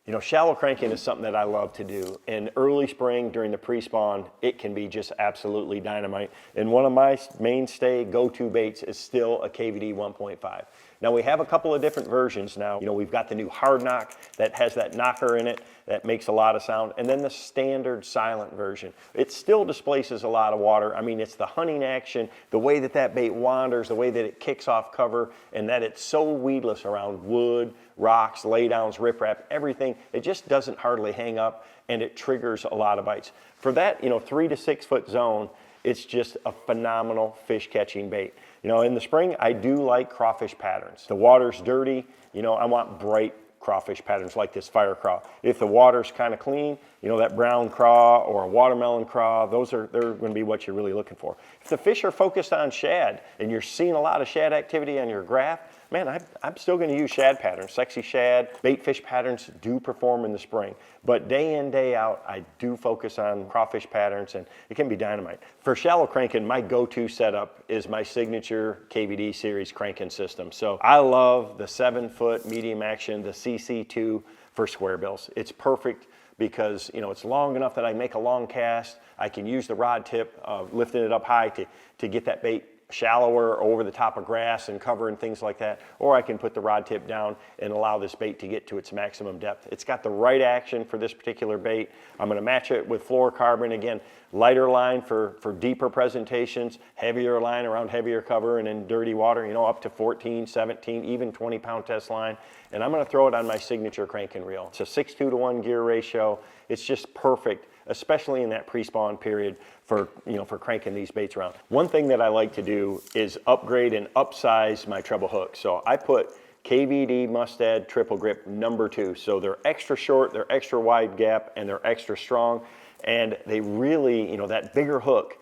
You know, shallow cranking is something that I love to do. In early spring during the pre-spawn, it can be just absolutely dynamite. And one of my mainstay go-to baits is still a KVD 1.5. Now we have a couple of different versions now. You know, we've got the new hard knock that has that knocker in it that makes a lot of sound, and then the standard silent version. It still displaces a lot of water. I mean, it's the hunting action, the way that that bait wanders, the way that it kicks off cover, and that it's so weedless around wood, rocks, laydowns, riprap, everything. It just doesn't hardly hang up, and it triggers a lot of bites. For that, you know, 3 to 6 foot zone, it's just a phenomenal fish catching bait. You know, in the spring, I do like crawfish patterns. The water's dirty, you know, I want bright crawfish patterns like this fire craw. If the water's kind of clean, you know, that brown craw or a watermelon craw, they're going to be what you're really looking for. If the fish are focused on shad and you're seeing a lot of shad activity on your graph, man, I'm still going to use shad patterns. Sexy shad, bait fish patterns do perform in the spring. But day in, day out, I do focus on crawfish patterns, and it can be dynamite. For shallow cranking, my go-to setup is my signature KVD series cranking system. So I love the 7-foot medium action, the CC2 for square bills. It's perfect because, you know, it's long enough that I make a long cast. I can use the rod tip, lifting it up high to get that bait shallower over the top of grass and cover and things like that, or I can put the rod tip down and allow this bait to get to its maximum depth. It's got the right action for this particular bait. I'm going to match it with fluorocarbon. Again, lighter line for deeper presentations, heavier line around heavier cover and in dirty water, you know, up to 14, 17, even 20-pound test line. And I'm going to throw it on my signature cranking reel. It's a 6:2 to 1 gear ratio. It's just perfect, especially in that pre-spawn period for, you know, for cranking these baits around. One thing that I like to do is upgrade and upsize my treble hook. So I put KVD Mustad Triple Grip #2. So they're extra short, they're extra wide gap, and they're extra strong. And they really, you know, that bigger hook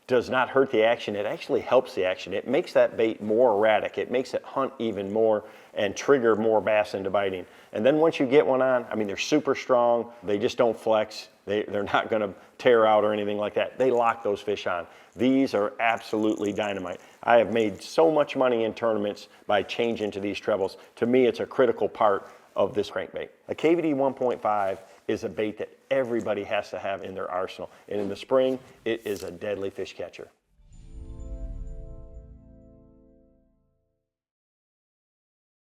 does not hurt the action. It actually helps the action. It makes that bait more erratic. It makes it hunt even more and trigger more bass into biting. And then once you get one on, I mean, they're super strong. They just don't flex. They're not going to tear out or anything like that. They lock those fish on. These are absolutely dynamite. I have made so much money in tournaments by changing to these trebles. To me, it's a critical part of this crankbait. A KVD 1.5 is a bait that everybody has to have in their arsenal. And in the spring, it is a deadly fish catcher.